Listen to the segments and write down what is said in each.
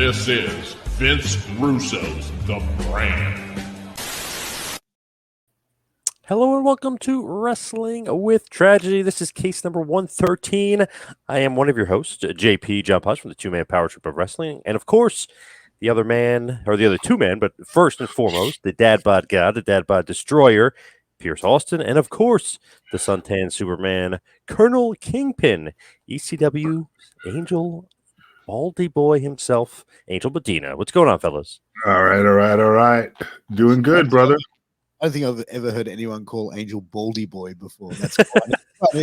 This is Vince Russo's The Brand. Hello and welcome to Wrestling with Tragedy. This is case number 113. I am one of your hosts, JP John Putz from the two-man power trip of wrestling. And of course, the other man, or the other two men, but first and foremost, the dad bod god, the dad bod destroyer, Piers Austin. And of course, the suntan Superman, Colonel Kingpin, ECW Angel Baldy Boy himself, Angel Medina. What's going on, fellas? All right. Doing good, brother. I don't think I've ever heard anyone call Angel Baldy Boy before. That's quite I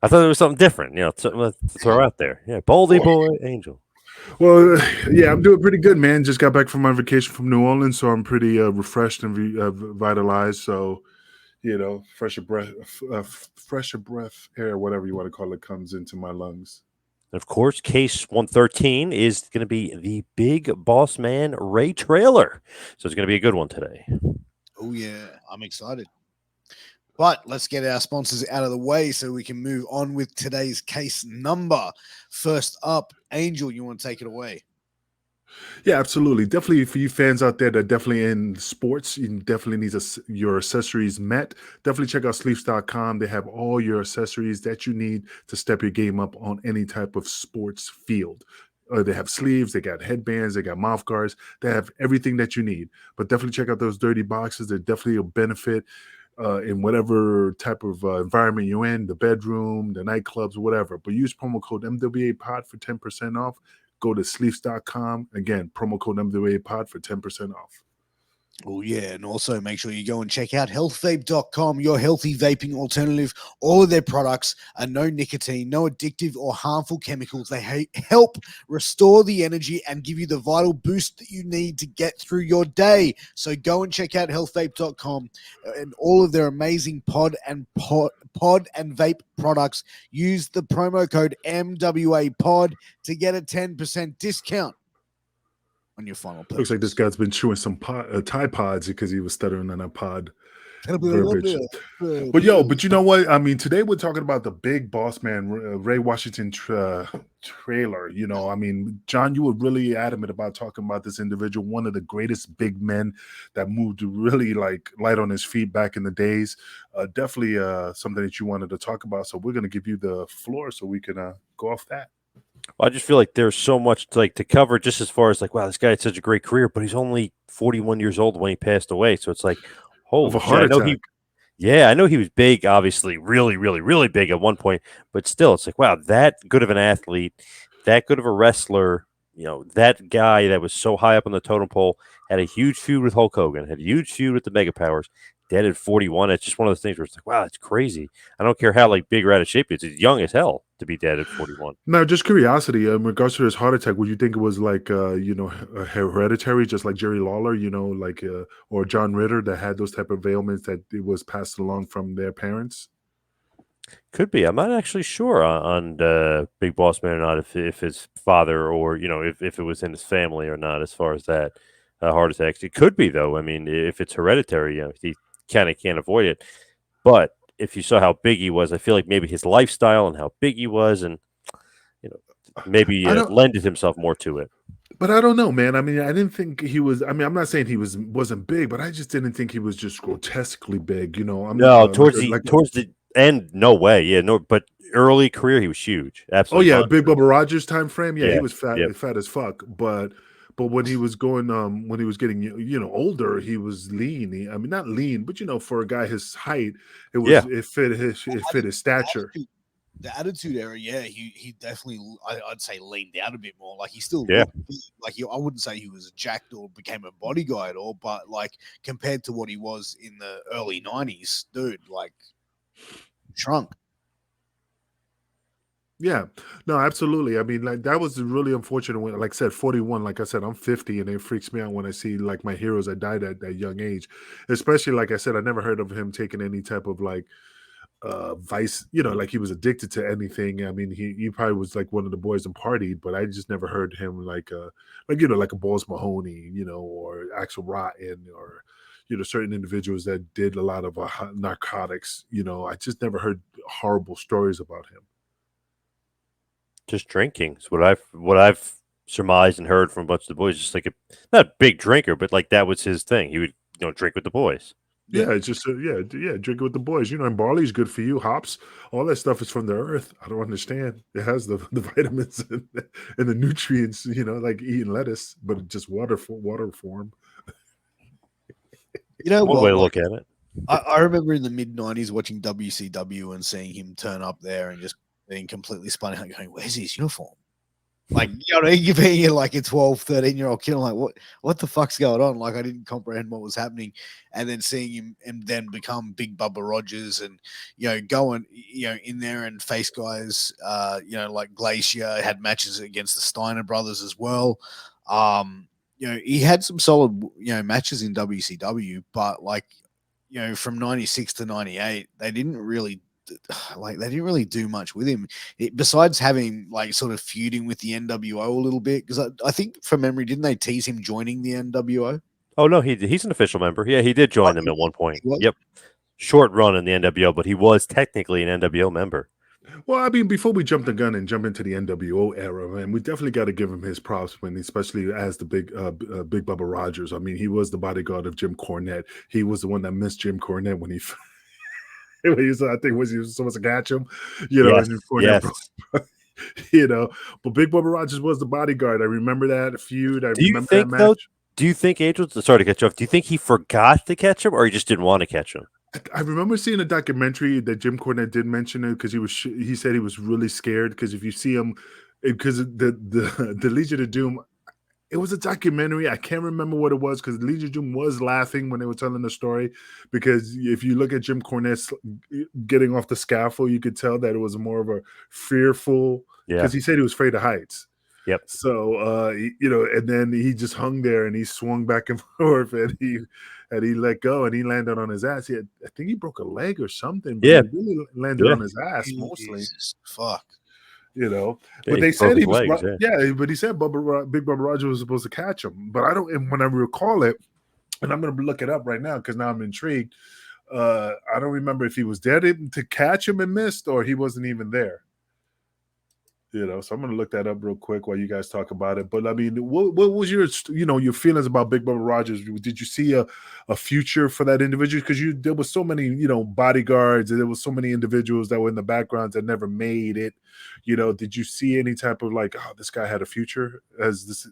thought there was something different, something to throw out there. Yeah, Baldy Boy, Angel. Well, yeah, I'm doing pretty good, man. Just got back from my vacation from New Orleans, so I'm pretty refreshed and vitalized. So, fresher breath air, whatever you want to call it, comes into my lungs. Of course, case 113 is going to be the big boss man, Ray Traylor. So it's going to be a good one today. Oh, yeah. I'm excited. But let's get our sponsors out of the way so we can move on with today's case number. First up, Angel, you want to take it away? Yeah, absolutely. Definitely for you fans out there that definitely in sports, you definitely need your accessories met. Definitely check out sleeves.com. They have all your accessories that you need to step your game up on any type of sports field. They have sleeves, they got headbands, they got mouth guards. They have everything that you need. But definitely check out those dirty boxes. They're definitely a benefit in whatever type of environment you're in, the bedroom, the nightclubs, whatever. But use promo code MWAPOD for 10% off. Go to sleeves.com. Again, promo code MWAPOD for 10% off. Oh, yeah. And also make sure you go and check out healthvape.com, your healthy vaping alternative. All of their products are no nicotine, no addictive or harmful chemicals. They help restore the energy and give you the vital boost that you need to get through your day. So go and check out healthvape.com and all of their amazing pod and vape products. Use the promo code MWAPOD to get a 10% discount on your final purchase. Looks like this guy's been chewing some Tide Pods because he was stuttering on a pod verbiage. But you know what? I mean, today we're talking about the big boss man, Ray Washington Traylor. I mean, John, you were really adamant about talking about this individual, one of the greatest big men that moved really like light on his feet back in the days. Definitely something that you wanted to talk about. So we're going to give you the floor so we can go off that. Well, I just feel like there's so much to cover, just as far as wow, this guy had such a great career, but he's only 41 years old when he passed away. So it's like, holy shit. I know he was big, obviously, really, really, really big at one point, but still, it's like, wow, that good of an athlete, that good of a wrestler, that guy that was so high up on the totem pole, had a huge feud with Hulk Hogan, had a huge feud with the Mega Powers, dead at 41. It's just one of those things where it's like, wow, it's crazy. I don't care how big or out of shape he is. He's young as hell to be dead at 41. Now, just curiosity, in regards to his heart attack, would you think it was hereditary, just like Jerry Lawler, or John Ritter that had those type of ailments that it was passed along from their parents? Could be. I'm not actually sure on Big Boss Man or not, if his father or, if it was in his family or not, as far as that heart attacks. It could be, though. I mean, if it's hereditary, he kind of can't avoid it. But if you saw how big he was, I feel like maybe his lifestyle and how big he was, and maybe lended himself more to it. But I don't know, man. I mean, I didn't think he was. I mean, I'm not saying he wasn't big, but I just didn't think he was just grotesquely big. Towards the end, no way. Yeah, no. But early career, he was huge. Absolutely. Oh yeah, Big Bubba Rogers time frame. Yeah, he was fat as fuck. But when he was when he was getting older, he was lean. I mean, not lean, but for a guy his height, it fit his stature. The attitude era, he definitely, I'd say, leaned out a bit more. Like he still looked big. Like I wouldn't say he was jacked or became a body guy at all, but compared to what he was in the early 90s, dude, shrunk. Yeah, no, absolutely. I mean, that was really unfortunate when, like I said, 41, like I said, I'm 50, and it freaks me out when I see my heroes that died at that young age, especially, like I said, I never heard of him taking any type of vice, he was addicted to anything. I mean, he probably was one of the boys and partied, but I just never heard him like a Balls Mahoney, or Axel Rotten, or certain individuals that did a lot of narcotics. I just never heard horrible stories about him. Just drinking is what I've surmised and heard from a bunch of the boys. Just like not a big drinker, but like that was his thing. He would drink with the boys. Yeah, it's just drink it with the boys. And barley's good for you. Hops, all that stuff is from the earth. I don't understand. It has the vitamins and the nutrients. Like eating lettuce, but just water form. One way to look at it. I remember in the mid-90s watching WCW and seeing him turn up there and just being completely spun out, going, "Where's his uniform?" Like, you're being like a 12, 13-year-old kid. I'm like, what the fuck's going on? Like, I didn't comprehend what was happening. And then seeing him and then become Big Bubba Rogers and, going, in there and face guys, like Glacier, had matches against the Steiner brothers as well. He had some solid, matches in WCW, but like, from 96 to 98, they didn't really do much with him besides having like sort of feuding with the NWO a little bit. Because I think from memory, didn't they tease him joining the NWO? Oh no, he's an official member. Yeah, he did join them at one point. Yep, short run in the NWO, but he was technically an NWO member. Well, I mean, before we jump the gun and jump into the NWO era, man, we definitely got to give him his props especially as the big Bubba Rogers. I mean, he was the bodyguard of Jim Cornette. He was the one that missed Jim Cornette when he he was supposed to catch him, yes, and Cornette but Big Bubba Rogers was the bodyguard. I remember that feud. I remember that match. Do you think Angel? Sorry to cut you off. Do you think he forgot to catch him, or he just didn't want to catch him? I remember seeing a documentary that Jim Cornette did mention it because he said he was really scared because if you see him, because the Legion of Doom. It was a documentary. I can't remember what it was because Legion of Doom was laughing when they were telling the story. Because if you look at Jim Cornette getting off the scaffold, you could tell that it was more of a fearful. Because he said he was afraid of heights. Yep. So and then he just hung there and he swung back and forth and he let go and he landed on his ass. I think he broke a leg or something. But he really landed on his ass mostly. Jesus, fuck. But they said he was but he said Big Bubba Rogers was supposed to catch him. But I don't, and when I recall it, and I'm gonna look it up right now because now I'm intrigued. I don't remember if he was there to catch him and missed, or he wasn't even there. So I'm gonna look that up real quick while you guys talk about it. But I mean, what was your your feelings about Big Bubba Rogers? Did you see a future for that individual? Because there was so many bodyguards, and there was so many individuals that were in the background that never made it. Did you see any type of like, oh, this guy had a future because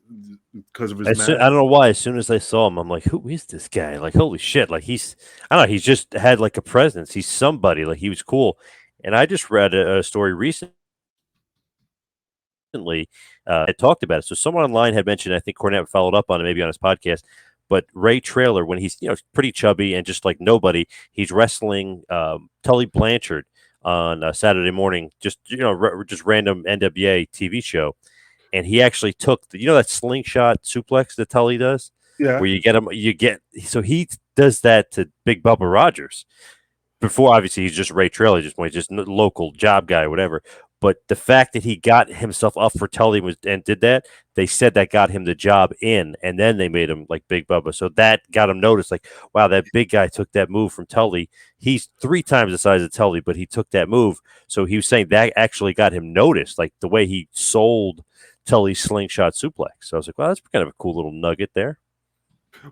of his match? I don't know why. As soon as I saw him, I'm like, who is this guy? Like, holy shit! Like I don't know. He's just had like a presence. He's somebody. Like he was cool. And I just read a story recently. Had talked about it. So someone online had mentioned, I think Cornette followed up on it maybe on his podcast, but Ray Traylor, when he's pretty chubby and just like nobody, he's wrestling Tully Blanchard on Saturday morning, just just random NWA TV show, and he actually took that slingshot suplex that Tully does, where you get so he does that to Big Bubba Rogers. Before, obviously, he's just Ray Traylor, just local job guy, or whatever. But the fact that he got himself up for Tully and did that, they said that got him the job in, and then they made him like Big Bubba. So that got him noticed. Like, wow, that big guy took that move from Tully. He's 3 times the size of Tully, but he took that move. So he was saying that actually got him noticed, like the way he sold Tully's slingshot suplex. So I was like, well, that's kind of a cool little nugget there.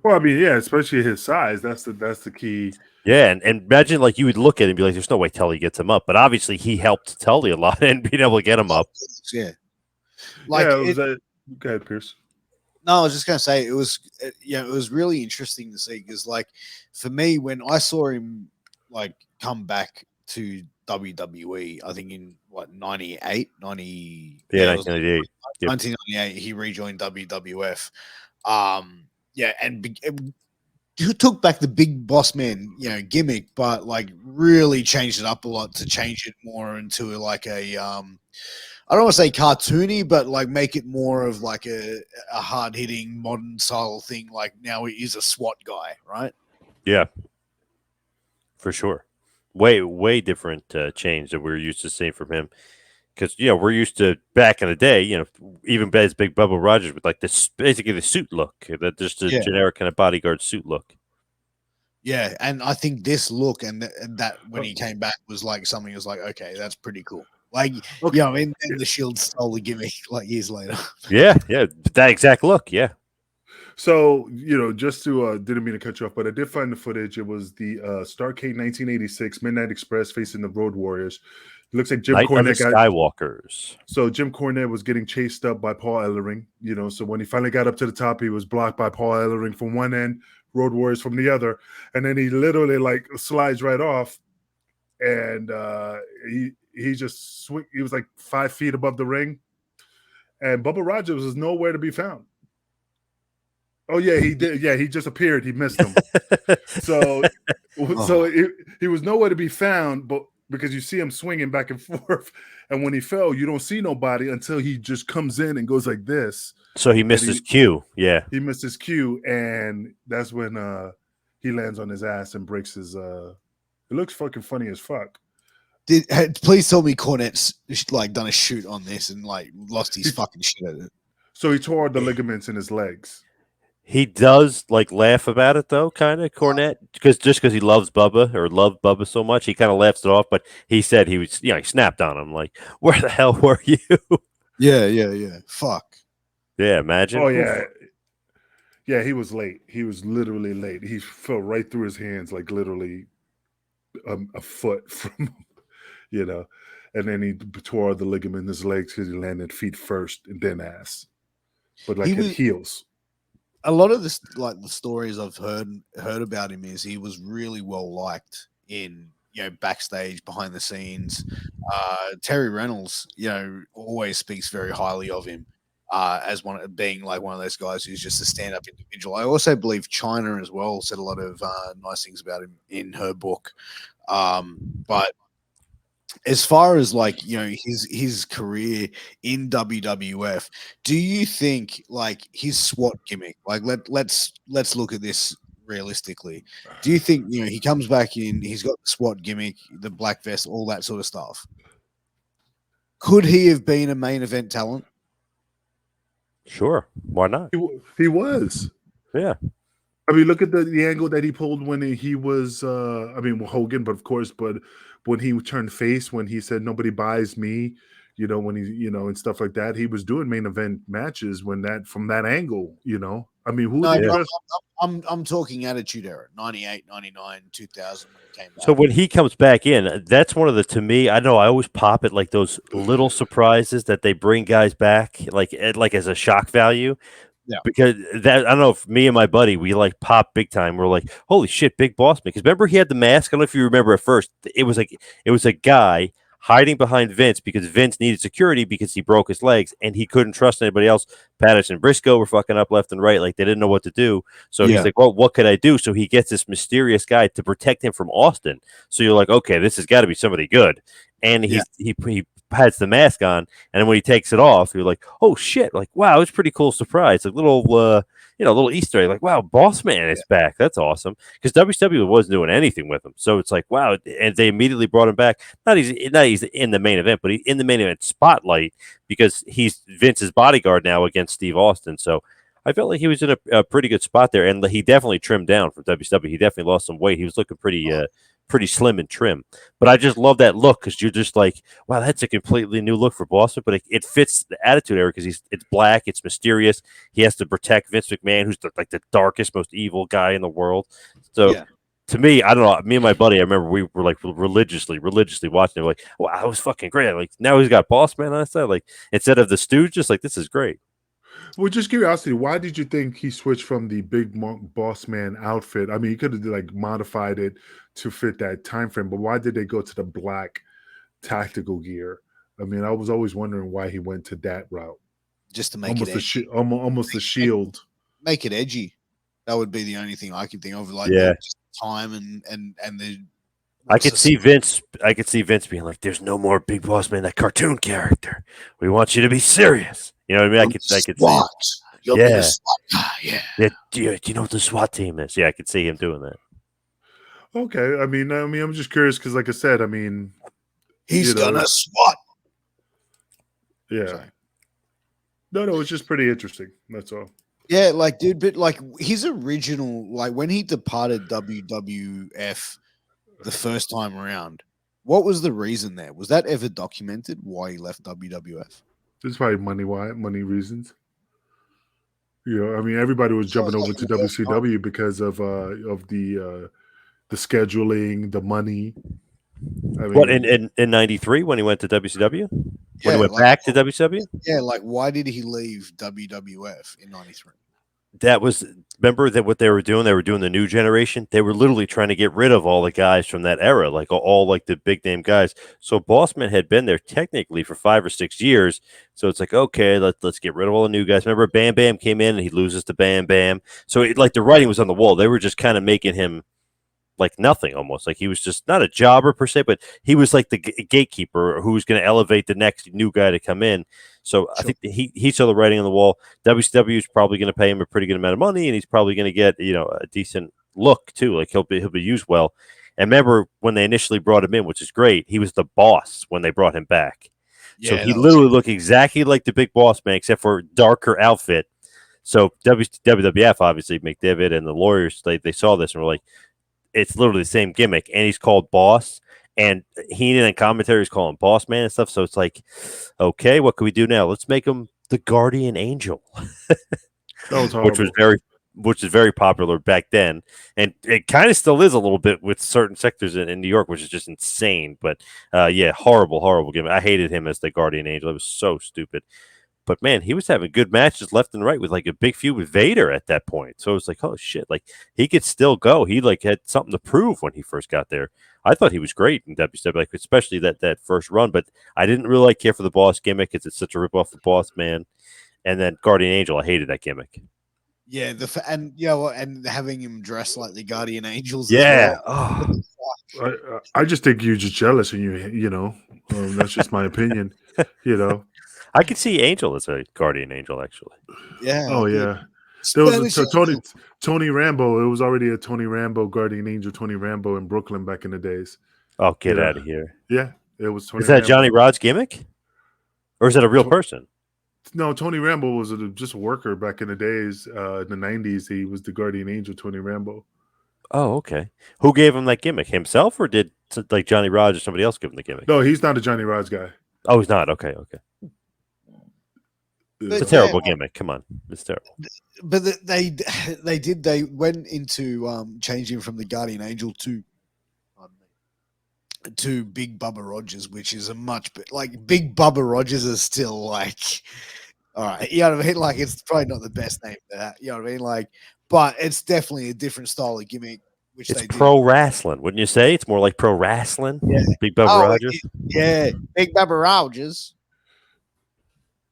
Well, I mean, yeah, especially his size. That's the key. Yeah, and imagine like you would look at it and be like, "There's no way Tully gets him up," but obviously he helped Tully a lot and being able to get him up. Yeah, go ahead, Piers. No, I was just gonna say it was really interesting to see because like for me when I saw him like come back to WWE, I think in 98, 1998. 1998, he rejoined WWF. And took back the big boss man, gimmick, but like really changed it up a lot to change it more into like a, I don't want to say cartoony, but like make it more of like a hard hitting modern style thing. Like now he is a SWAT guy, right? Yeah, for sure. Way different change that we're used to seeing from him. Because we're used to back in the day, even as Big Bubba Rogers with like this basically the suit look, that just a generic kind of bodyguard suit look. Yeah, and I think this look and that when he came back was like something was like, okay, that's pretty cool. Like, Okay. I mean, then the Shield stole the gimmick like years later. Yeah, that exact look. Yeah. So, just to didn't mean to cut you off, but I did find the footage. It was the Starrcade 1986 Midnight Express facing the Road Warriors. It looks like Jim Night of the Cornette Skywalkers. So Jim Cornette was getting chased up by Paul Ellering. So when he finally got up to the top, he was blocked by Paul Ellering from one end, Road Warriors from the other, and then he literally like slides right off, and he just he was like 5 feet above the ring, and Bubba Rogers was nowhere to be found. Oh yeah, he did. Yeah, he just appeared. He missed him. So he was nowhere to be found, but because you see him swinging back and forth, and when he fell, you don't see nobody until he just comes in and goes like this. So he missed his cue. Yeah, he missed his cue, and that's when he lands on his ass and breaks his. It looks fucking funny as fuck. Please tell me Cornette's like done a shoot on this and like lost his fucking shit at it. So he tore the ligaments in his legs. He does like laugh about it though, kind of Cornette, because he loves Bubba or loved Bubba so much, he kind of laughs it off. But he said he was, he snapped on him like, "Where the hell were you?" Yeah. Fuck. Yeah, imagine. Oh yeah, yeah. He was late. He was literally late. He fell right through his hands, like literally a foot from, and then he tore the ligament in his legs because he landed feet first and then ass, but like his heels. A lot of this, like the stories I've heard about him, is he was really well liked in backstage, behind the scenes. Terry Reynolds, always speaks very highly of him as being like one of those guys who's just a stand-up individual. I also believe China as well said a lot of nice things about him in her book. But as far as like his career in WWF, do you think like his SWAT gimmick, like let's look at this realistically, do you think he comes back in, he's got the SWAT gimmick, the black vest, all that sort of stuff, could he have been a main event talent? Sure, why not? He was. Yeah. I mean, look at the angle that he pulled when he was, Hogan, but of course, but when he turned face, when he said, "Nobody buys me," when he, and stuff like that, he was doing main event matches from that angle, I mean, who? No, I'm talking Attitude Era, 98, 99, 2000 when he came back. So when he comes back in, that's one of the, to me, I know I always pop at like those little surprises that they bring guys back, like as a shock value. Yeah. Because that, I don't know if me and my buddy, we like pop big time. We're like, holy shit, Big Boss Man. Because remember he had the mask. I don't know if you remember at first. It was a guy hiding behind Vince because Vince needed security because he broke his legs and he couldn't trust anybody else. Patterson and Briscoe were fucking up left and right. Like they didn't know what to do. So he's like, well, what could I do? So he gets this mysterious guy to protect him from Austin. So you're like, okay, this has got to be somebody good. And he has the mask on, and then when he takes it off, you're like, oh shit, like wow, it's pretty cool surprise, like little little Easter egg, like wow, Boss Man is back. That's awesome. Because WWE wasn't doing anything with him. So it's like, wow, and they immediately brought him back. Not he's in the main event, but he's in the main event spotlight because he's Vince's bodyguard now against Steve Austin. So I felt like he was in a pretty good spot there, and he definitely trimmed down from WCW. He definitely lost some weight. He was looking pretty slim and trim. But I just love that look because you're just like, wow, that's a completely new look for Boston. But it fits the Attitude Era because it's black, it's mysterious. He has to protect Vince McMahon, who's like the darkest, most evil guy in the world. So to me, I don't know. Me and my buddy, I remember we were like religiously watching it. Like, wow, that was fucking great. Like now he's got Boss Man on his side. Like instead of the Stooge, just like this is great. Well, just curiosity, why did you think he switched from the Big Boss Man outfit? I mean, he could have like modified it to fit that time frame, but why did they go to the black tactical gear? I mean, I was always wondering why he went to that route. Just to make almost it edgy. Almost the Shield. Make it edgy. That would be the only thing I can think of. Like just time and the. I could see Vince being like, "There's no more Big Boss Man, that cartoon character. We want you to be serious." You know what I mean? I could see it. Yeah. Do you know what the SWAT team is? Yeah, I could see him doing that. Okay. I mean, I'm just curious because, like I said, I mean, he's gonna SWAT. Yeah. Sorry. No, it's just pretty interesting. That's all. Yeah, like, dude, but like his original, like when he departed WWF the first time around, What was the reason there? Was that ever documented why he left WWF? It's probably money reasons. You know, I mean, everybody was jumping over to WCW because of the scheduling, the money. I mean, What in '93 when he went to WCW? When he went back to WCW? Yeah, like why did he leave WWF in '93? That was, remember that what they were doing? They were doing the new generation. They were literally trying to get rid of all the guys from that era, like all like the big name guys. So Bossman had been there technically for 5 or 6 years. So it's like, okay, let's get rid of all the new guys. Remember, Bam Bam came in and he loses to Bam Bam. So like the writing was on the wall. They were just kind of making him like nothing, almost like he was just not a jobber per se, but he was like the gatekeeper who was going to elevate the next new guy to come in. So I think he saw the writing on the wall. WCW is probably going to pay him a pretty good amount of money, and he's probably going to get a decent look too. Like he'll be used well. And remember when they initially brought him in, which is great, he was the boss when they brought him back. So he literally looked exactly like the Big Boss Man, except for darker outfit. So WWF, obviously, McDevitt and the lawyers, they saw this and were like, it's literally the same gimmick, and he's called Boss, and Heenan and commentaries call him Boss Man and stuff. So it's like, okay, what can we do now? Let's make him the Guardian Angel, which is very popular back then, and it kind of still is a little bit with certain sectors in New York, which is just insane. But yeah, horrible gimmick. I hated him as the Guardian Angel. It was so stupid. But man, he was having good matches left and right with like a big feud with Vader at that point. So it was like, oh shit, like he could still go. He like had something to prove when he first got there. I thought he was great in WCW, like especially that first run. But I didn't really care for the Boss gimmick because it's such a ripoff of Boss Man. And then Guardian Angel, I hated that gimmick. Yeah, and having him dress like the Guardian Angels. Yeah. As well. I just think you're just jealous, and that's just my opinion. I could see Angel as a Guardian Angel, actually. Yeah. Oh yeah. There was Tony Rambo. It was already a Tony Rambo Guardian Angel, Tony Rambo in Brooklyn back in the days. Oh, get out of here! Yeah, it was Tony. Is that Rambo. Johnny Rod's gimmick, or is that a real person? No, Tony Rambo was just a worker back in the days. In the '90s, he was the Guardian Angel, Tony Rambo. Oh, okay. Who gave him that gimmick? Himself, or did like Johnny Rod or somebody else give him the gimmick? No, he's not a Johnny Rod's guy. Oh, he's not. Okay. It's a terrible gimmick. Come on, it's terrible. But they went into changing from the Guardian Angel to Big Bubba Rogers, which is a much like Big Bubba Rogers is still like, all right, you know what I mean? Like it's probably not the best name for that, you know what I mean? Like, but it's definitely a different style of gimmick. Which it's pro wrestling, wouldn't you say? It's more like pro wrestling. Yeah. Big Bubba Rogers. Yeah, Big Bubba Rogers.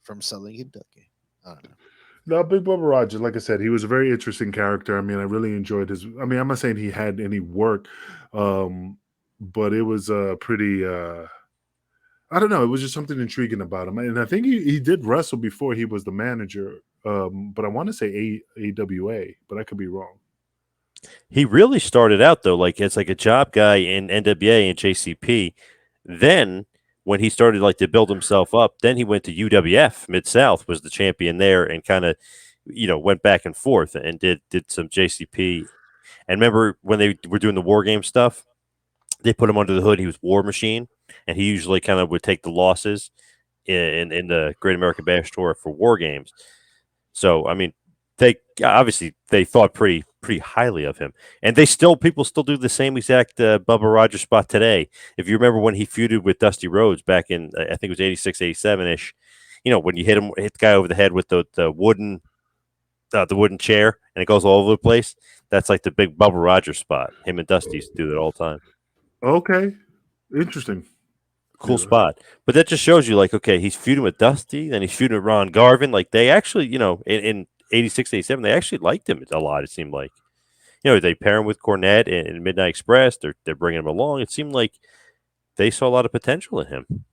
From Southern Kentucky. I don't know. No, Big Bubba Rogers, like I said, he was a very interesting character. I mean, I really enjoyed his. I mean, I'm not saying he had any work, but it was pretty. I don't know. It was just something intriguing about him, and I think he did wrestle before he was the manager. But I want to say AWA, but I could be wrong. He really started out though, like as like a job guy in NWA and JCP. Then when he started like to build himself up, then he went to UWF Mid-South, was the champion there, and kind of, went back and forth and did some JCP. And remember when they were doing the War Game stuff, they put him under the hood. He was War Machine, and he usually kind of would take the losses in the Great American Bash Tour for War Games. So I mean, they thought pretty highly of him, and people still do the same exact Bubba Rogers spot today. If you remember when he feuded with Dusty Rhodes back in, I think it was 86, 87 ish, when you hit the guy over the head with the wooden chair and it goes all over the place. That's like the big Bubba Rogers spot. Him and Dusty used to do that all the time. Okay, interesting. Cool spot. But that just shows you, like, okay, he's feuding with Dusty, then he's feuding with Ron Garvin. Like, they actually, in 86, 87, they actually liked him a lot, it seemed like. They pair him with Cornette and Midnight Express. They're bringing him along. It seemed like they saw a lot of potential in him.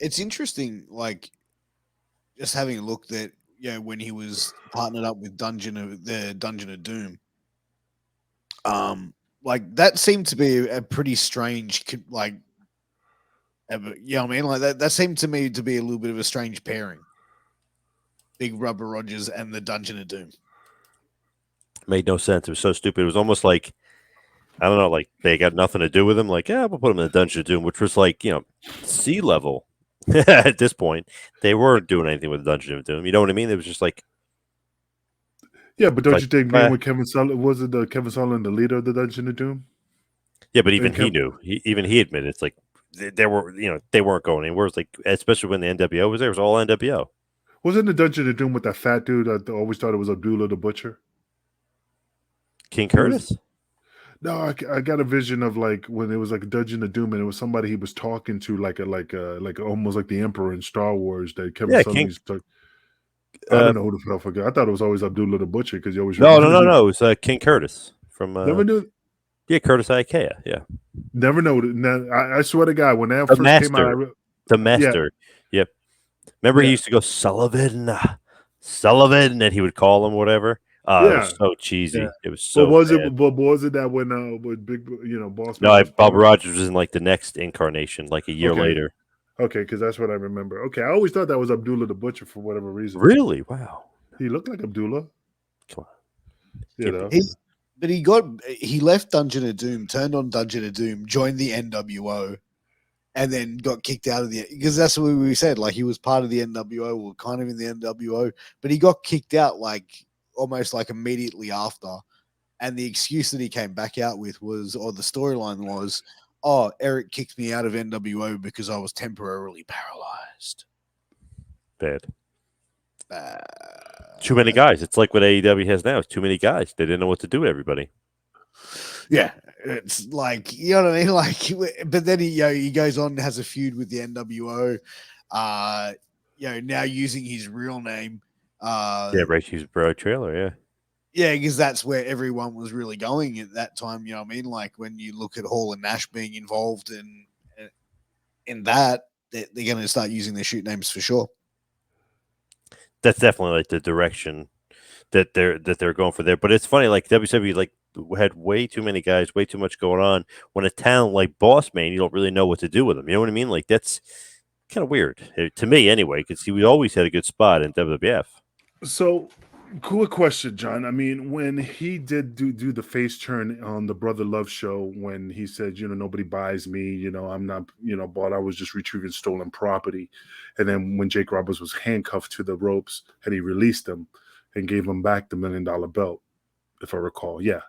It's interesting, like, just having a look that, when he was partnered up with Dungeon of Doom, like, that seemed to be a pretty strange, like, you know what I mean? Like, that seemed to me to be a little bit of a strange pairing. Big Bubba Rogers and the Dungeon of Doom. Made no sense. It was so stupid. It was almost like I don't know, like they got nothing to do with him. Like, yeah, we'll put him in the Dungeon of Doom, which was like, sea level at this point. They weren't doing anything with the Dungeon of Doom. You know what I mean? It was just like, Yeah, but don't like, you think being with Kevin Sullivan, was it Kevin Sullivan the leader of the Dungeon of Doom? yeah, but even he knew. Even he admitted it's like they were, they weren't going anywhere. It's like, especially when the NWO was there, it was all NWO. Wasn't the Dungeon of Doom with that fat dude? I always thought it was Abdullah the Butcher. King Curtis? No, I got a vision of like when it was like Dungeon of Doom, and it was somebody he was talking to, like almost like the Emperor in Star Wars. That Kevin Sullivan used to. I don't know who the hell I forgot. I thought it was always Abdullah the Butcher because he always no. It was King Curtis from never knew. Yeah, Curtis Ikea. Yeah, never know. I swear to God, when that first came out, the Master. Yeah. Yep. Remember, he used to go Sullivan, and he would call him whatever. It was so cheesy. Yeah. It was so. But was it that when Big Boss Man? No, Bob Rogers was in like the next incarnation, like a year later. Okay, because that's what I remember. Okay, I always thought that was Abdullah the Butcher for whatever reason. Really? Wow. He looked like Abdullah. Come on. But he left Dungeon of Doom, turned on Dungeon of Doom, joined the NWO, and then got kicked out of because that's what we said. Like he was part of the NWO, or kind of in the NWO, but he got kicked out like almost like immediately after. And the excuse that he came back out with was, or the storyline was, oh, Eric kicked me out of NWO because I was temporarily paralyzed. Bad. Too many guys. It's like what AEW has now. It's too many guys. They didn't know what to do with everybody. Yeah, it's like, you know what I mean? Like, but then he goes on and has a feud with the NWO. Now using his real name. Right. He's Bro Traylor. Yeah. Yeah, because that's where everyone was really going at that time. You know what I mean? Like when you look at Hall and Nash being involved in that, they're going to start using their shoot names for sure. That's definitely like the direction that they're going for there. But it's funny, like WWE like had way too many guys, way too much going on. When a talent like Boss Man, you don't really know what to do with him. You know what I mean? Like that's kind of weird to me, anyway, because he always had a good spot in WWF. So, cool question, John. I mean, when he did do the face turn on the Brother Love show, when he said, nobody buys me, I'm not, bought, I was just retrieving stolen property. And then when Jake Roberts was handcuffed to the ropes and he released him and gave him back the $1 million belt, if I recall. Yeah.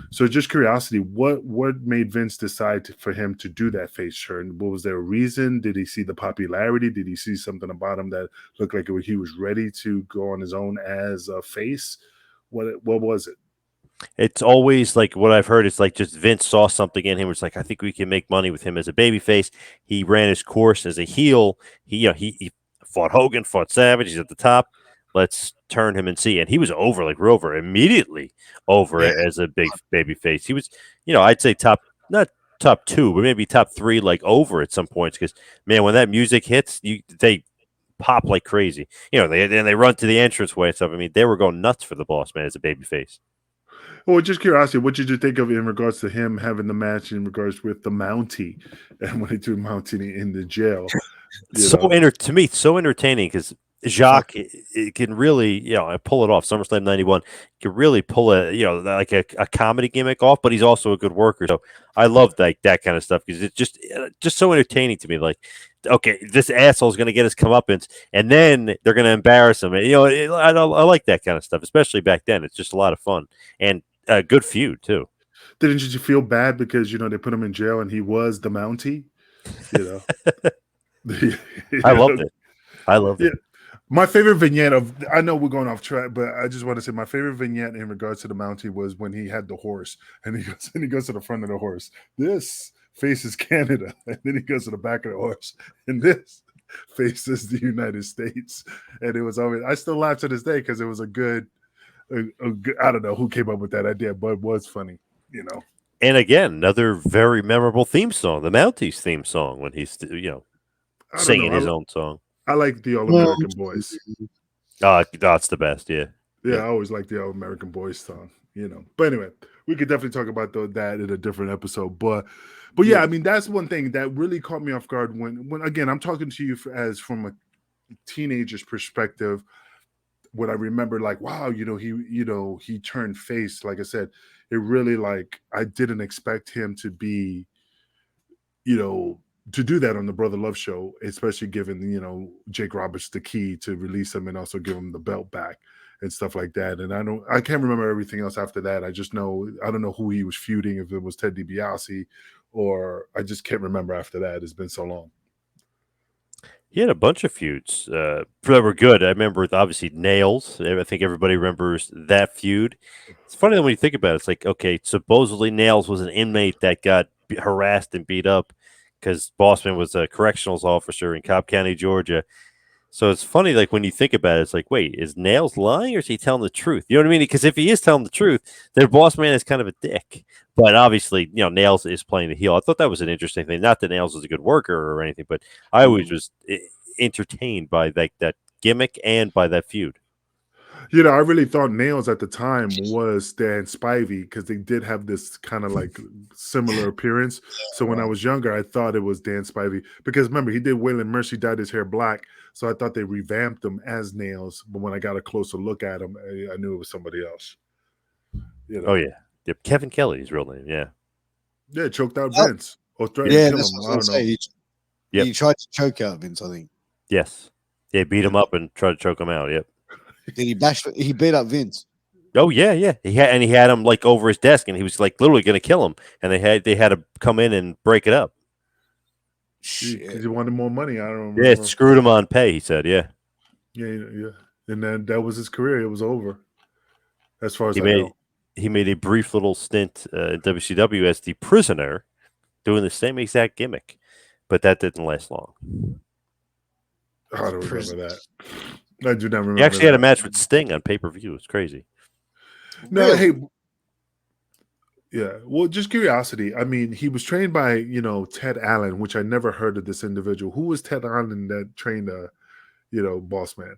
So just curiosity, what made Vince decide for him to do that face turn? Was there a reason? Did he see the popularity? Did he see something about him that looked like he was ready to go on his own as a face? What was it? It's always like what I've heard. It's like just Vince saw something in him. It's like, I think we can make money with him as a babyface. He ran his course as a heel. He fought Hogan, fought Savage. He's at the top. Let's turn him and see. And he was immediately over as a big baby face. He was, I'd say not top 2, but maybe top 3, like over at some points. Because man, when that music hits, they pop like crazy. They run to the entranceway and stuff. I mean, they were going nuts for the Boss Man as a baby face. Well, just curiosity, what did you think of in regards to him having the match in regards with the Mountie and when he threw Mountie in the jail? To me, so entertaining because Jacques it can really, pull it off. SummerSlam 91 can really pull like a comedy gimmick off, but he's also a good worker. So I love that kind of stuff because it's just so entertaining to me. Like, okay, this asshole is going to get his comeuppance, and then they're going to embarrass him. I like that kind of stuff, especially back then. It's just a lot of fun and a good feud too. Didn't you feel bad because they put him in jail and he was the Mountie? I loved it. I loved it. My favorite vignette I know we're going off track, but I just want to say my favorite vignette in regards to the Mountie was when he had the horse and he goes to the front of the horse. This faces Canada. And then he goes to the back of the horse and this faces the United States. And it was always, I still laugh to this day because it was a good, I don't know who came up with that idea, but it was funny, And again, another very memorable theme song, the Mountie's theme song when he's, singing his own song. I like the All American Boys. That's the best. Yeah. I always like the All American Boys song. But anyway, we could definitely talk about that in a different episode. But yeah, I mean that's one thing that really caught me off guard when again I'm talking to you from a teenager's perspective. what I remember, like, wow, he turned face. Like I said, it really, like, I didn't expect him to be, to do that on the Brother Love show, especially given, Jake Roberts the key to release him and also give him the belt back and stuff like that. And I can't remember everything else after that. I don't know who he was feuding, if it was Ted DiBiase, or I just can't remember after that. It's been so long. He had a bunch of feuds that were good. I remember, obviously, Nails. I think everybody remembers that feud. It's funny that when you think about it, it's like, okay, supposedly Nails was an inmate that got harassed and beat up because Bossman was a correctionals officer in Cobb County, Georgia. So it's funny, like, when you think about it, it's like, wait, is Nails lying or is he telling the truth? You know what I mean? Because if he is telling the truth, then Bossman is kind of a dick. But obviously, Nails is playing the heel. I thought that was an interesting thing. Not that Nails was a good worker or anything, but I always was entertained by that gimmick and by that feud. I really thought Nails at the time was Dan Spivey, because they did have this kind of like similar appearance. So when I was younger, I thought it was Dan Spivey, because remember, he did Waylon Mercy dyed his hair black. So I thought they revamped him as Nails. But when I got a closer look at him, I knew it was somebody else. Oh, yeah. Yep. Kevin Kelly, his real name. Yeah. Yeah, choked out Vince. Or threatened to kill him. I don't know. He tried to choke out Vince, I think. Yes. Yeah, beat him up and tried to choke him out. Yep. Did he beat up Vince? Oh yeah. He had him like over his desk, and he was like literally going to kill him, and they had to come in and break it up. Because he wanted more money. I don't remember. Yeah, screwed him on pay. He said, yeah. Yeah. And then that was his career. It was over. As far as I know. He made a brief little stint in WCW as the Prisoner, doing the same exact gimmick, but that didn't last long. I don't remember that. I do not remember. He actually had a match with Sting on pay-per-view. It's crazy. No, really? Hey, yeah. Well, just curiosity. I mean, he was trained by, Ted Allen, which I never heard of this individual. Who was Ted Allen that trained, Bossman?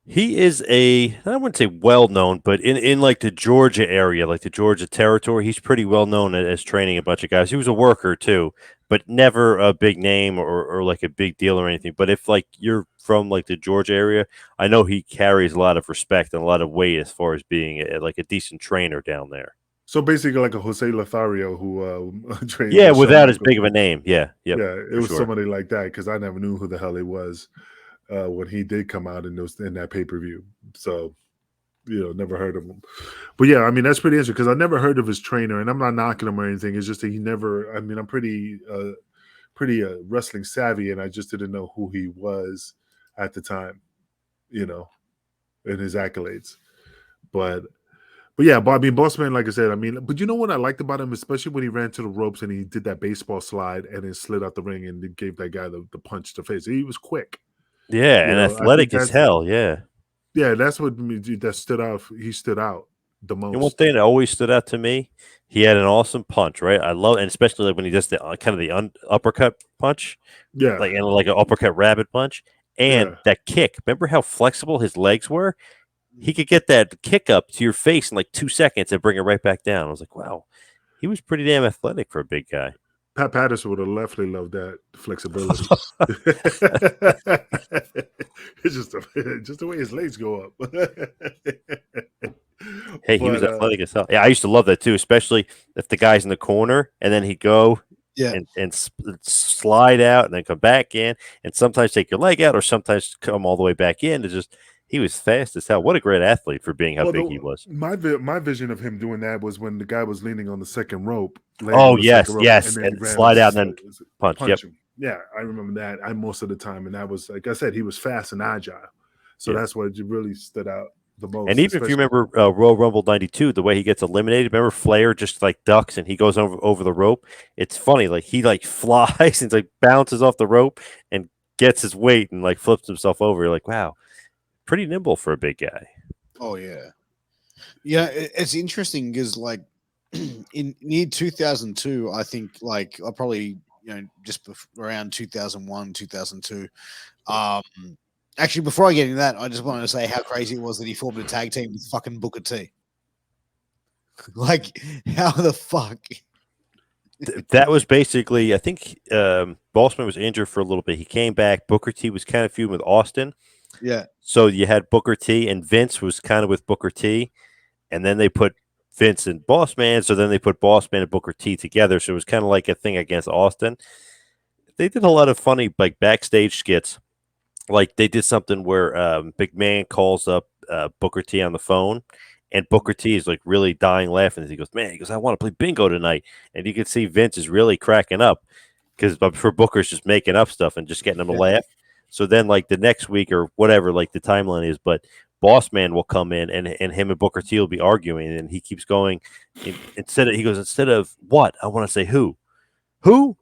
He is I wouldn't say well-known, but in like the Georgia area, like the Georgia territory, he's pretty well-known as training a bunch of guys. He was a worker too, but never a big name or like a big deal or anything. But if like you're from like the Georgia area, I know he carries a lot of respect and a lot of weight as far as being like a decent trainer down there. So basically like a Jose Lothario who trained. Yeah, without as big of a name. Yeah. Yep, yeah, it was somebody like that, because I never knew who the hell he was. When he did come out in that pay-per-view. So, never heard of him. But yeah, I mean, that's pretty interesting, because I never heard of his trainer, and I'm not knocking him or anything. It's just that I'm pretty wrestling savvy, and I just didn't know who he was at the time, and his accolades. But yeah, Bossman, like I said, but you know what I liked about him, especially when he ran to the ropes and he did that baseball slide and then slid out the ring and gave that guy the punch to face. He was quick. Yeah, and athletic as hell. Yeah. Yeah, that's what that stood out. He stood out the most. And one thing that always stood out to me, he had an awesome punch, right? I love, and especially like when he does the kind of the uppercut punch. Yeah. Like an uppercut rabbit punch. And that kick. Remember how flexible his legs were? He could get that kick up to your face in like 2 seconds and bring it right back down. I was like, wow, he was pretty damn athletic for a big guy. Pat Patterson would have definitely loved that flexibility. It's just the way his legs go up. Hey, he was athletic as hell. Yeah, I used to love that too, especially if the guy's in the corner and then he'd go and slide out and then come back in, and sometimes take your leg out or sometimes come all the way back in. He was fast as hell. What a great athlete for being how big he was. My vision of him doing that was when the guy was leaning on the second rope. Oh, yes, and slide out and then punch. Yep. Him. Yeah, I remember that. Most of the time, and that was, like I said, he was fast and agile. So that's what really stood out the most. And even if you remember Royal Rumble 92, the way he gets eliminated, remember Flair just like ducks and he goes over the rope? It's funny. Like he like flies and like bounces off the rope and gets his weight and like flips himself over. You're like, wow. Pretty nimble for a big guy. Oh yeah, it's interesting because like in near 2002, I think like I probably just around 2001, 2002. Actually, before I get into that, I just wanted to say how crazy it was that he formed a tag team with fucking Booker T. Like, how the fuck? That was basically, I think Bossman was injured for a little bit. He came back. Booker T was kind of feuding with Austin. Yeah. So you had Booker T, and Vince was kind of with Booker T, and then they put Vince and Boss Man. So then they put Boss Man and Booker T together. So it was kind of like a thing against Austin. They did a lot of funny like backstage skits. Like they did something where Big Man calls up Booker T on the phone, and Booker T is like really dying laughing. He goes, "Man," he goes, "I want to play bingo tonight," and you can see Vince is really cracking up because I'm sure Booker's just making up stuff and just getting him to laugh. So then, like the next week or whatever, like the timeline is, but Boss Man will come in and him and Booker T will be arguing, and he keeps going. Instead of what I want to say who. So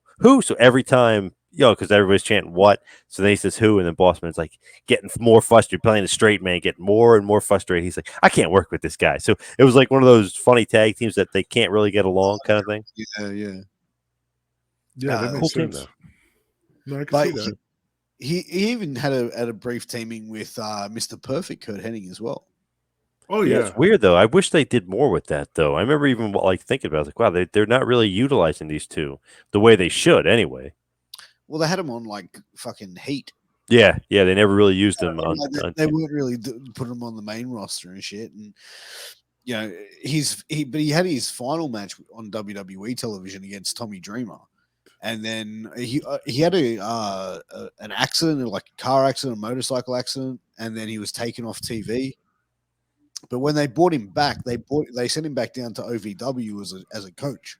every time, because everybody's chanting what, so then he says who, and then Bossman's like getting more frustrated, playing a straight man, getting more and more frustrated. He's like, I can't work with this guy. So it was like one of those funny tag teams that they can't really get along, kind of thing. Yeah, that makes cool sense. Team, no, I can see that. He even had a brief teaming with Mr. Perfect, Kurt Hennig, as well. Oh yeah, it's weird though. I wish they did more with that though. I remember even like thinking about it, I was like, wow, they're not really utilizing these two the way they should anyway. Well, they had him on like fucking Heat. Yeah, they never really used them on. They weren't really putting him on the main roster and shit. And but he had his final match on WWE television against Tommy Dreamer, and then he had an accident, like a car accident, a motorcycle accident, and then he was taken off TV. But when they brought him back, they sent him back down to OVW as a coach.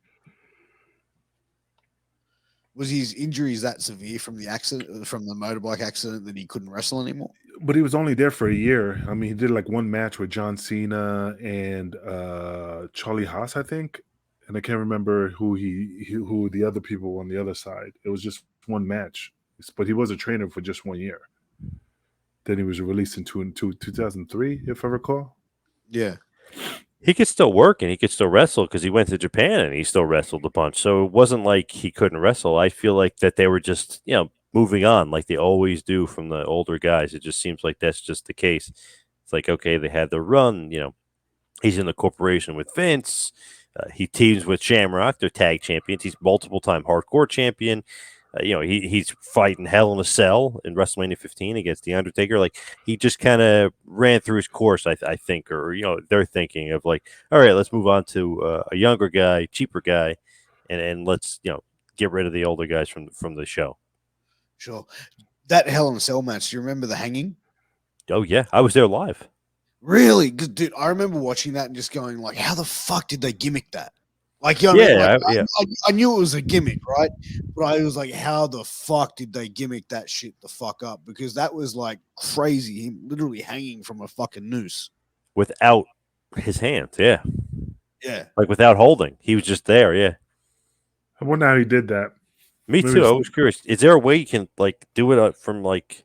Was his injuries that severe from the accident, from the motorbike accident, that he couldn't wrestle anymore? but he was only there for a year. I mean, he did like one match with John Cena and Charlie Haas, I think, and I can't remember who the other people were on the other side. It was just one match, but he was a trainer for just 1 year. Then he was released in 2003, if I recall. Yeah. He could still work and he could still wrestle because he went to Japan and he still wrestled a bunch. So it wasn't like he couldn't wrestle. I feel like that they were just, moving on like they always do from the older guys. It just seems like that's just the case. It's like, okay, they had their run, he's in the corporation with Vince. He teams with Shamrock. They're tag champions. He's multiple time hardcore champion. He's fighting Hell in a Cell in WrestleMania 15 against The Undertaker. Like he just kind of ran through his course, I think, or they're thinking of like, all right, let's move on to a younger guy, cheaper guy, and let's get rid of the older guys from the show. Sure. That Hell in a Cell match. Do you remember the hanging? Oh yeah, I was there live. Really? Dude, I remember watching that and just going like, how the fuck did they gimmick that? Like, I knew it was a gimmick, right? But I was like, how the fuck did they gimmick that shit the fuck up? Because that was like crazy. Him literally hanging from a fucking noose. Without his hands, yeah. Yeah. Like without holding. He was just there, yeah. I wonder how he did that. Me too. I was curious. Is there a way you can like do it from like?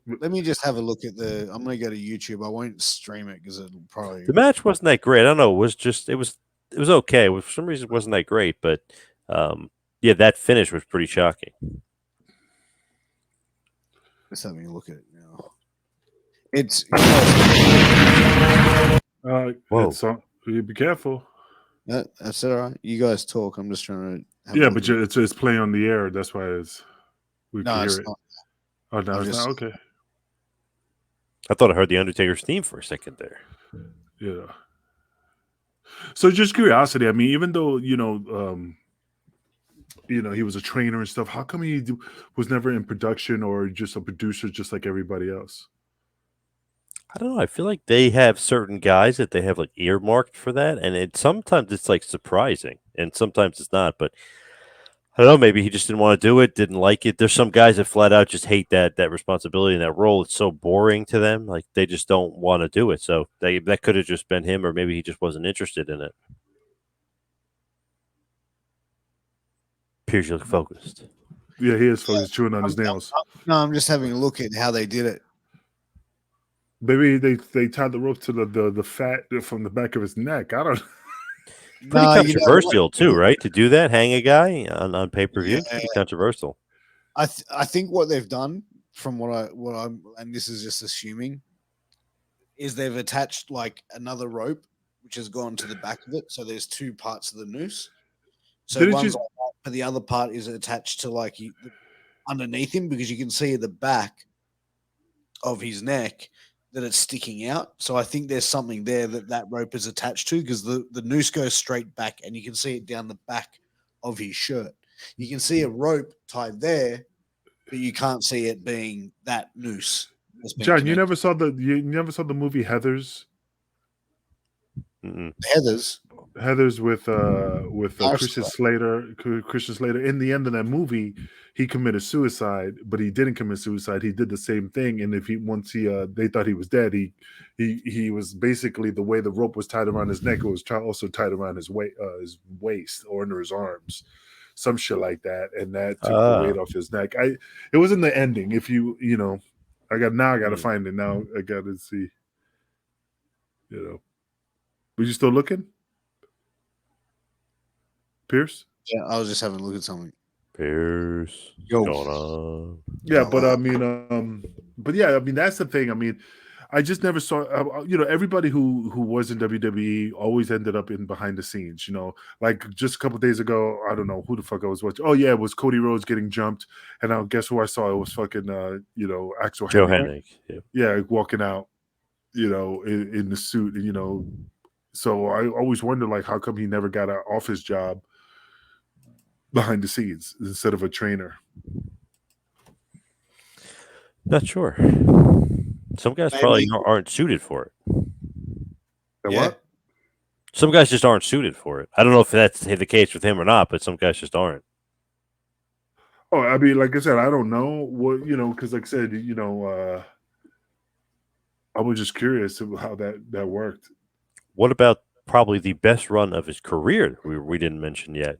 Let me just have a look at I'm gonna go to YouTube. I won't stream it because it'll probably. The match wasn't that great. I don't know. It was okay. For some reason, it wasn't that great. But that finish was pretty shocking. Just having a look at it now. It's. Whoa! You be careful. That's all right. You guys talk. I'm just trying to. Yeah, but it's playing on the air. That's why we can hear it. Not. Oh no, it's not okay. I thought I heard the Undertaker's theme for a second there. Yeah. So just curiosity. I mean, even though he was a trainer and stuff, how come he was never in production or just a producer, just like everybody else? I don't know. I feel like they have certain guys that they have like earmarked for that, and sometimes it's like surprising, and sometimes it's not. But I don't know. Maybe he just didn't want to do it, didn't like it. There's some guys that flat out just hate that responsibility and that role. It's so boring to them. Like they just don't want to do it. So that could have just been him, or maybe he just wasn't interested in it. Piers, you look focused. Yeah, he is focused, chewing on his nails. No, I'm just having a look at how they did it. Maybe they tied the rope to the fat from the back of his neck. I don't know. Pretty controversial too, right? To do that, hang a guy on pay-per-view, pretty controversial. I think what they've done, from what I'm, and this is just assuming, is they've attached like another rope which has gone to the back of it. So there's two parts of the noose. So one's like that, but the other part is attached to like underneath him, because you can see at the back of his neck that it's sticking out. So I think there's something there that rope is attached to, because the noose goes straight back and you can see it down the back of his shirt. You can see a rope tied there, but you can't see it being that noose. John, you never saw the movie Heathers? Heathers. Heathers with Christian Slater. Christian Slater. In the end of that movie, he committed suicide, but he didn't commit suicide. He did the same thing, and they thought he was dead. He was basically, the way the rope was tied around his neck, it was also tied around his waist or under his arms, some shit like that, and that took the weight off his neck. It was in the ending. If you know, I got to find it now. I got to see. You know, were you still looking? Piers? Yeah, I was just having a look at something. Piers. Yo. Going on. Yeah, but I mean, that's the thing. I mean, I just never saw, everybody who was in WWE always ended up in behind the scenes, like just a couple days ago, I don't know who the fuck I was watching. Oh yeah, it was Cody Rhodes getting jumped. And I guess who I saw? It was fucking, Axel Joe Hennig. Hennig. Yeah, walking out, in the suit, and, so I always wonder, like, how come he never got an office job behind the scenes instead of a trainer? Not sure. Some guys probably aren't suited for it. What? Some guys just aren't suited for it. I don't know if that's the case with him or not, but some guys just aren't. Oh, I mean, like I said, I don't know what, because like I said, I was just curious how that worked. What about probably the best run of his career we didn't mention yet?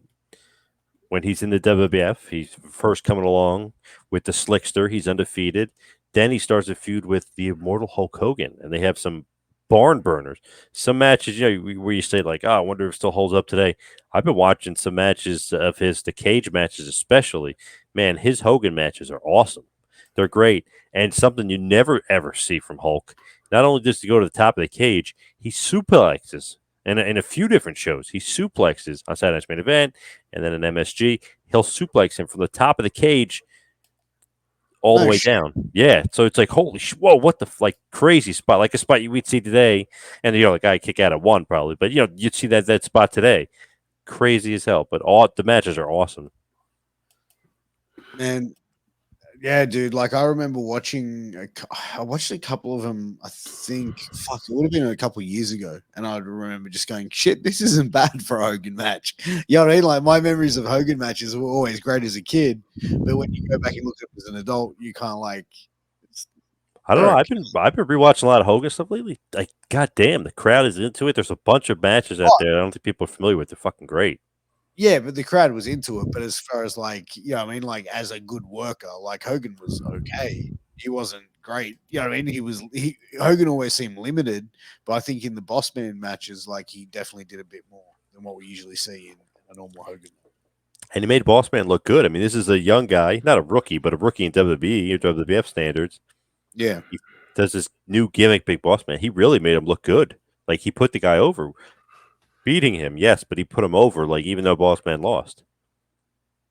When he's in the WWF, he's first coming along with the Slickster. He's undefeated. Then he starts a feud with the immortal Hulk Hogan, and they have some barn burners. Some matches, where you say like, I wonder if it still holds up today. I've been watching some matches of his, the cage matches especially. Man, his Hogan matches are awesome. They're great. And something you never, ever see from Hulk, not only does he go to the top of the cage, he suplexes. And in a few different shows, he suplexes on Saturday Night's Main Event, and then in MSG, he'll suplex him from the top of the cage all the way down. Yeah, so it's like, holy whoa, what the crazy spot, like a spot we'd see today, and the guy kick out at one probably, but you'd see that spot today, crazy as hell. But all the matches are awesome. And yeah, dude, like I remember watching, I watched a couple of them, I think, it would have been a couple of years ago. And I remember just going, shit, this isn't bad for a Hogan match. You know what I mean? Like my memories of Hogan matches were always great as a kid. But when you go back and look at it as an adult, you kind of like, I don't know. I've been rewatching a lot of Hogan stuff lately. Like, goddamn, the crowd is into it. There's a bunch of matches out there I don't think people are familiar with. They're fucking great. Yeah, but the crowd was into it. But as far as as a good worker, like Hogan was okay. He wasn't great. You know what I mean? Hogan always seemed limited, but I think in the Boss Man matches, like he definitely did a bit more than what we usually see in a normal Hogan. And he made Boss Man look good. I mean, this is a young guy, not a rookie, but a rookie in WWE or WWF standards. Yeah. He does this new gimmick, Big Boss Man. He really made him look good. Like he put the guy over. Beating him, yes, but he put him over, like, even though Boss Man lost.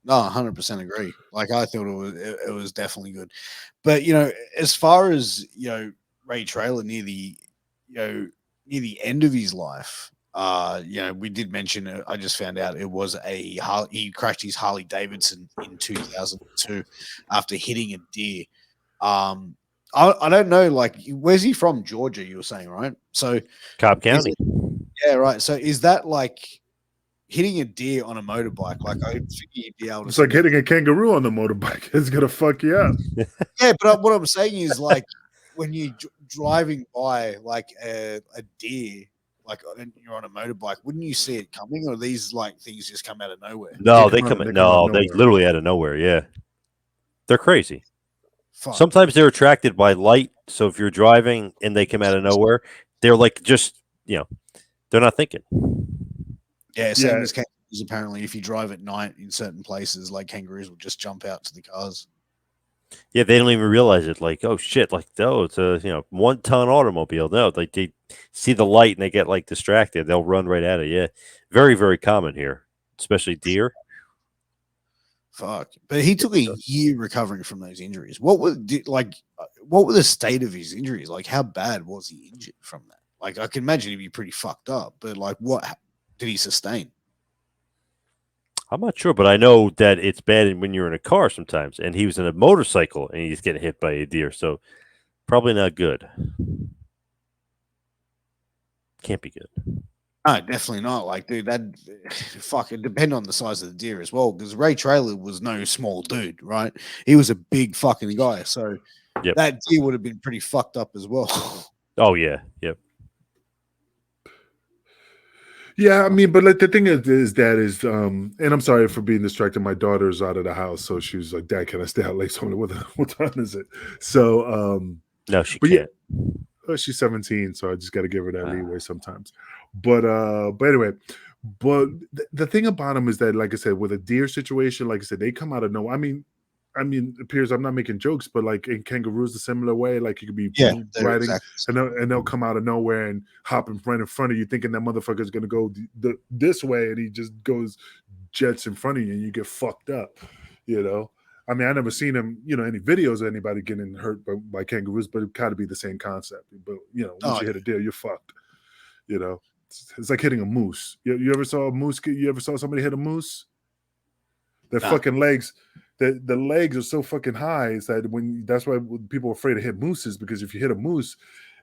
No, 100% agree. Like, I thought it was definitely good. But, as far as, Ray Traylor near the end of his life, we did mention, I just found out it was he crashed his Harley Davidson in 2002 after hitting a deer. I don't know, like, where's he from? Georgia, you were saying, right? So Cobb County. Yeah, right. So is that like hitting a deer on a motorbike? Like I think you'd be able to. It's like hitting a kangaroo on the motorbike. It's gonna fuck you up. Yeah, but what I'm saying is, like, when you're driving by like a deer, like you're on a motorbike, wouldn't you see it coming, or these like things just come out of nowhere? No, they literally out of nowhere. Yeah, they're crazy. Fuck. Sometimes they're attracted by light. So if you're driving and they come out of nowhere, they're like just they're not thinking. Yeah, same as kangaroos. Apparently, if you drive at night in certain places, like kangaroos will just jump out to the cars. Yeah, they don't even realize it. Like, oh shit! Like, oh, it's a 1-ton automobile. No, like they see the light and they get like distracted. They'll run right at it. Yeah, very very common here, especially deer. Fuck. But he took a year recovering from those injuries. What were the state of his injuries? Like, how bad was he injured from that? Like, I can imagine he'd be pretty fucked up, but like, what did he sustain? I'm not sure, but I know that it's bad when you're in a car sometimes, and he was in a motorcycle and he's getting hit by a deer, so probably not good. Can't be good. No, definitely not. Like, dude, that fuck it depend on the size of the deer as well. Because Ray Traylor was no small dude, right? He was a big fucking guy, so that deer would have been pretty fucked up as well. Oh yeah, yep. Yeah, I mean, but like the thing is and I'm sorry for being distracted. My daughter's out of the house, so she was like, "Dad, can I stay out late?" So I'm like, what time is it? So, no, she but can't. Yeah, she's 17, so I just got to give her that leeway sometimes. But anyway, but the thing about them is that, like I said, with a deer situation, like I said, they come out of nowhere. I mean, Piers, I'm not making jokes, but like in kangaroos, a similar way, like you could be riding exactly. and they'll come out of nowhere and hop in front of you, thinking that motherfucker is going to go this way, and he just goes jets in front of you, and you get fucked up, you know. I mean, I never seen him, any videos of anybody getting hurt by kangaroos, but it kind of be the same concept. But once you hit a deer, you're fucked. It's like hitting a moose. You ever saw a moose? You ever saw somebody hit a moose? Their fucking legs. The legs are so fucking high is that that's why people are afraid to hit mooses, because if you hit a moose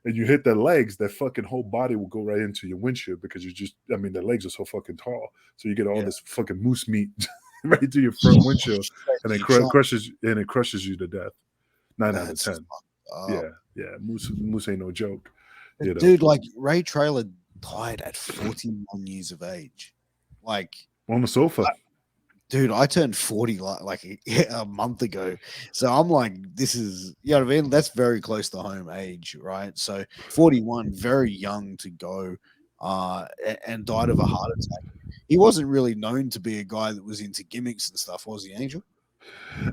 and you hit their legs, their fucking whole body will go right into your windshield, because their legs are so fucking tall. So you get all this fucking moose meat right to your front windshield, and it crushes you to death. 9 out of 10. Yeah. Moose ain't no joke. Dude, like Ray Traylor died at 41 years of age. Like on the sofa. Dude, I turned 40 like a month ago. So I'm like, this is, you know what I mean? That's very close to home age, right? So 41, very young to go, and died of a heart attack. He wasn't really known to be a guy that was into gimmicks and stuff, was he, Angel?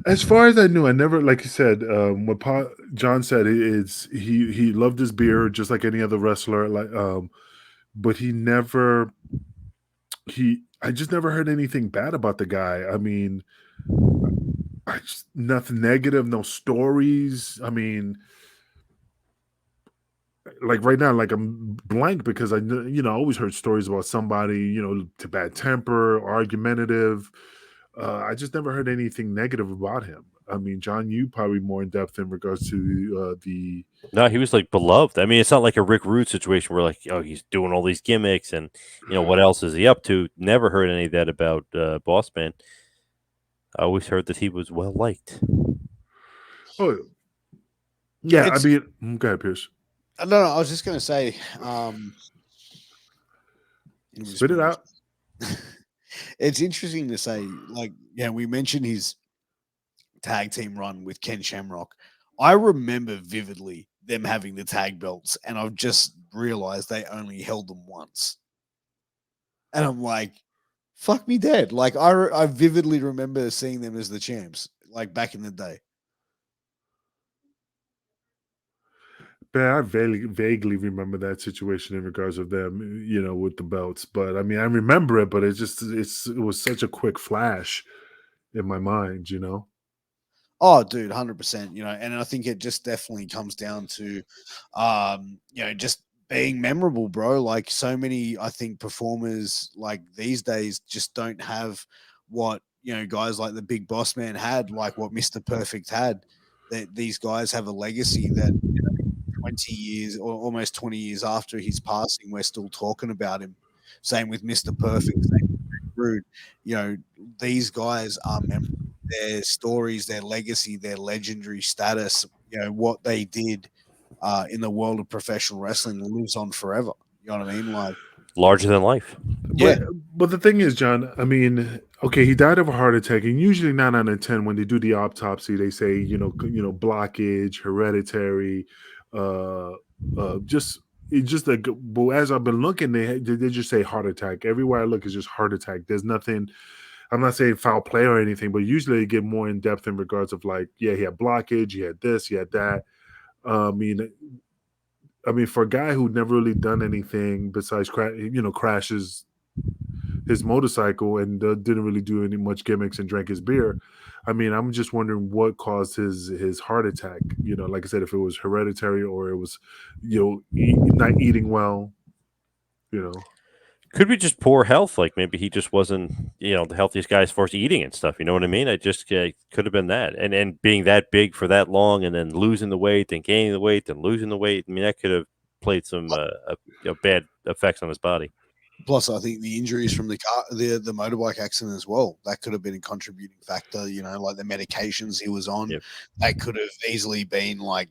As far as I knew, I never, like you said, what John said is he loved his beer just like any other wrestler, but I just never heard anything bad about the guy. I mean, nothing negative, no stories. I mean, like right now, like I'm blank because I always heard stories about somebody, to bad temper, argumentative. I just never heard anything negative about him. I mean, John, you probably more in depth in regards to the. No, he was like beloved. I mean, it's not like a Rick Rude situation where like, oh, he's doing all these gimmicks and what else is he up to? Never heard any of that about Boss Man. I always heard that he was well liked. Oh, yeah. I mean, go ahead, Piers. No, I was just going to say, spit it out. It's interesting to say, like, we mentioned his tag team run with Ken Shamrock. I remember vividly them having the tag belts, and I've just realized they only held them once. And I'm like, fuck me dead. Like, I vividly remember seeing them as the champs, like back in the day. But I vaguely remember that situation in regards of them, with the belts. But I mean, I remember it, but it was such a quick flash in my mind, Oh, dude, 100%. And I think it just definitely comes down to, just being memorable, bro. Like so many, I think performers like these days just don't have what guys like the Big Boss Man had, like what Mr. Perfect had. That these guys have a legacy that 20 years or almost 20 years after his passing, we're still talking about him. Same with Mr. Perfect, same with Rude. These guys are memorable. Their stories, their legacy, their legendary status, what they did in the world of professional wrestling lives on forever. You know what I mean? Like larger than life. But the thing is, John, I mean, okay, he died of a heart attack, and usually 9 out of 10 when they do the autopsy, they say, blockage, hereditary, just like, but as I've been looking, they just say heart attack. Everywhere I look is just heart attack. There's nothing. I'm not saying foul play or anything, but usually they get more in depth in regards of like, he had blockage, he had this, he had that. I mean, for a guy who never really done anything besides crashes, his motorcycle and didn't really do any much gimmicks and drank his beer. I mean, I'm just wondering what caused his heart attack. You know, like I said, if it was hereditary or it was, not eating well. You know, Could be just poor health. Like maybe he just wasn't, the healthiest guy as far as eating and stuff. You know what I mean? I just could have been that, and being that big for that long, and then losing the weight, then gaining the weight, then losing the weight. I mean, that could have played some bad effects on his body. Plus, I think the injuries from the motorbike accident as well, that could have been a contributing factor. You know, like the medications he was on, that could have easily been like,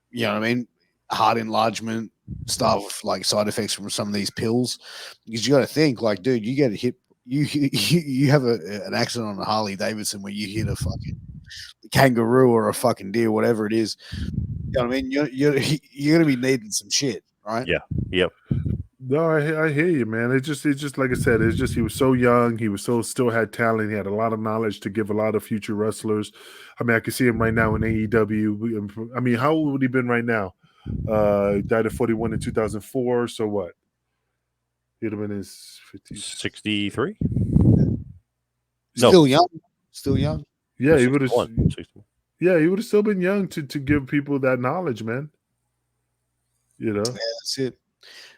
you know what I mean, heart enlargement stuff, like side effects from some of these pills. Because you got to think, like, dude, you get a hit, you have an accident on a Harley Davidson where you hit a fucking kangaroo or a fucking deer, whatever it is. You know what I mean? You're gonna be needing some shit, right? Yeah. Yep. No, I hear you, man. It's just like I said. It's just he was so young. He was still had talent. He had a lot of knowledge to give a lot of future wrestlers. I mean, I can see him right now in AEW. I mean, how old would he been right now? He died at 41 in 2004. So what? He'd have been in his 50s. 63. Still young. Still young. Yeah, he would have. 61. Yeah, he would have still been young to give people that knowledge, man. You know. Yeah, that's it.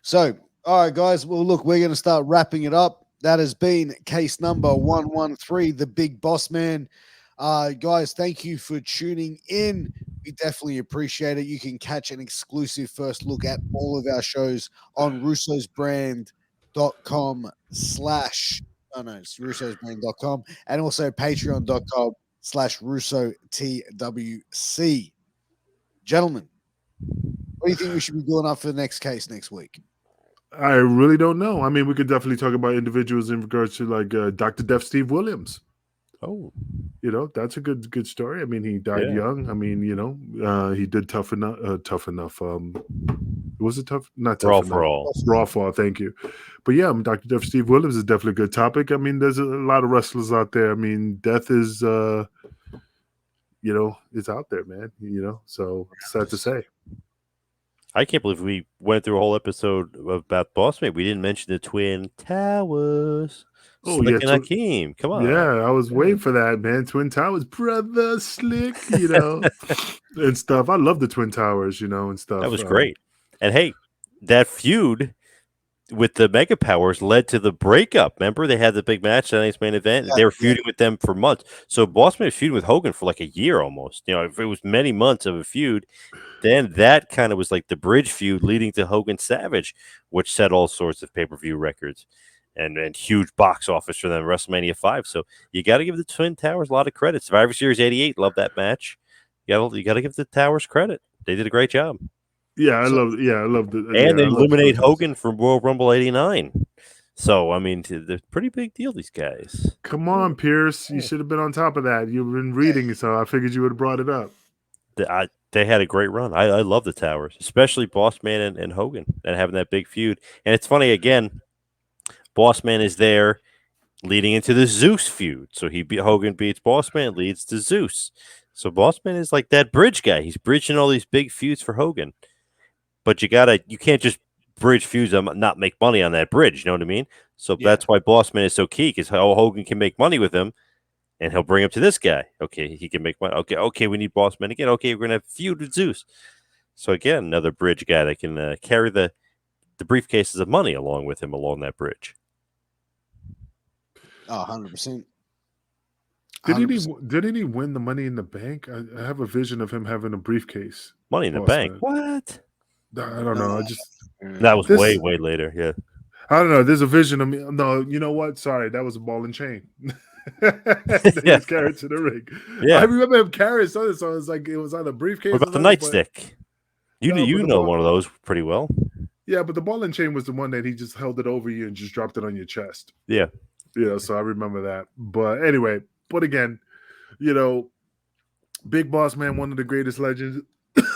So, all right, guys. Well, look, we're going to start wrapping it up. That has been case number 113, the Big Boss Man. Guys, thank you for tuning in. We definitely appreciate it. You can catch an exclusive first look at all of our shows on russosbrand.com it's russosbrand.com and also patreon.com/russotwc. Gentlemen, what do you think we should be doing up for the next case next week? I really don't know. I mean, we could definitely talk about individuals in regards to like Dr. Death Steve Williams. Oh, that's a good story. I mean, he died young. I mean, he did tough enough. Was it tough? Not tough Raw enough. for all. Raw for all. Thank you. But yeah, Dr. Death Steve Williams is definitely a good topic. I mean, there's a lot of wrestlers out there. I mean, death is, it's out there, man. So sad to say. I can't believe we went through a whole episode about Bossman. We didn't mention the Twin Towers. Oh, Slick yeah. and Hakeem. Come on. Yeah, I was waiting for that, man. Twin Towers, brother Slick, and stuff. I love the Twin Towers, and stuff. That was great. And hey, that feud with the Mega Powers led to the breakup. Remember, they had the big match, the night's main event. They were feuding with them for months. So Bossman was feuding with Hogan for like a year almost. If it was many months of a feud, then that kind of was like the bridge feud leading to Hogan Savage, which set all sorts of pay-per-view records and huge box office for them, WrestleMania 5. So you got to give the Twin Towers a lot of credit. Survivor Series 88, love that match. You got to give the Towers credit. They did a great job. Yeah, I love the and they eliminate Hogan from Royal Rumble 89. So I mean, they're pretty big deal. These guys. Come on, Piers, you should have been on top of that. You've been reading, so I figured you would have brought it up. They had a great run. I love the Towers, especially Boss Man and Hogan, and having that big feud. And it's funny again. Boss Man is there leading into the Zeus feud. So Hogan beats Boss Man, leads to Zeus. So Boss Man is like that bridge guy. He's bridging all these big feuds for Hogan. But you can't just bridge feuds and not make money on that bridge. You know what I mean? So that's why Boss Man is so key, because Hogan can make money with him, and he'll bring him to this guy. Okay, he can make money. Okay, we need Boss Man again. Okay, we're gonna have feud with Zeus. So again, another bridge guy that can carry the briefcases of money along with him along that bridge. 100%. Didn't he win the Money in the Bank? I have a vision of him having a briefcase. Money in the Bank? What? I don't know. That was way later. Yeah. I don't know. There's a vision of me. No, you know what? Sorry, that was a ball and chain. He was carried to the ring. Yeah, I remember him carrying something. So it was like it was on a briefcase. What about the nightstick? You know one of those pretty well. Yeah, but the ball and chain was the one that he just held it over you and just dropped it on your chest. Yeah. So I remember that. But anyway, again, Big Boss Man, one of the greatest legends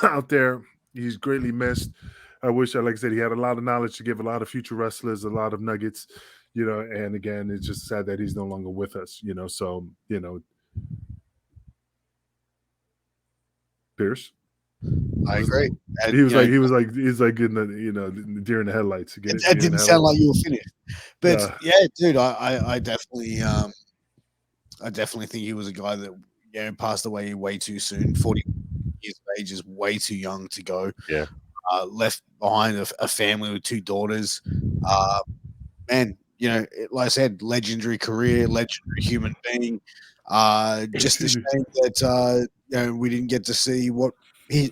out there. He's greatly missed. I wish, like I said, he had a lot of knowledge to give a lot of future wrestlers, a lot of nuggets, and again, it's just sad that he's no longer with us, so, Pierce? I agree. And, He was like in the deer in the headlights. It didn't sound like you were finished, but yeah, dude, I definitely think he was a guy that passed away way too soon. 40 years of age is way too young to go. Yeah. Left behind a family with 2 daughters. Man, like I said, legendary career, legendary human being. Just a shame that we didn't get to see what he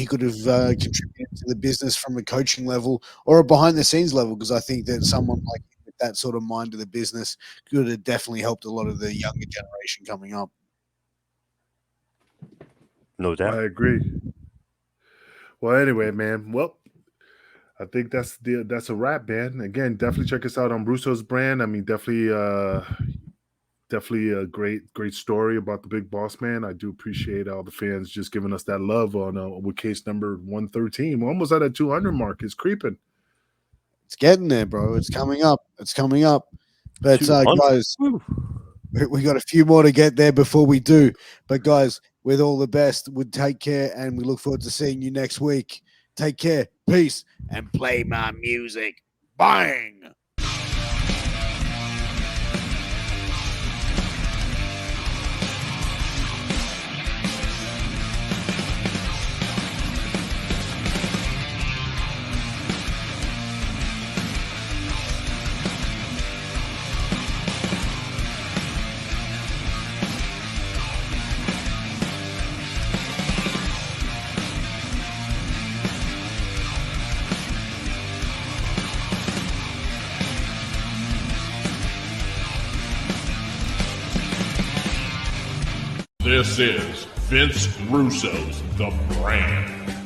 could have contributed to the business from a coaching level or a behind the scenes level, because I think that someone like him with that sort of mind to the business could have definitely helped a lot of the younger generation coming up. No doubt. I agree. Well, anyway, man. Well, I think that's a wrap, man. Again, definitely check us out on Russo's brand. I mean, definitely a great story about the Big Boss Man. I do appreciate all the fans just giving us that love on with case number 113. We're almost at a 200 mark. It's creeping. It's getting there, bro. It's coming up. But guys, we got a few more to get there before we do. But guys, with all the best, would take care, and we look forward to seeing you next week. Take care, peace, and play my music. Bang! This is Vince Russo's The Brand.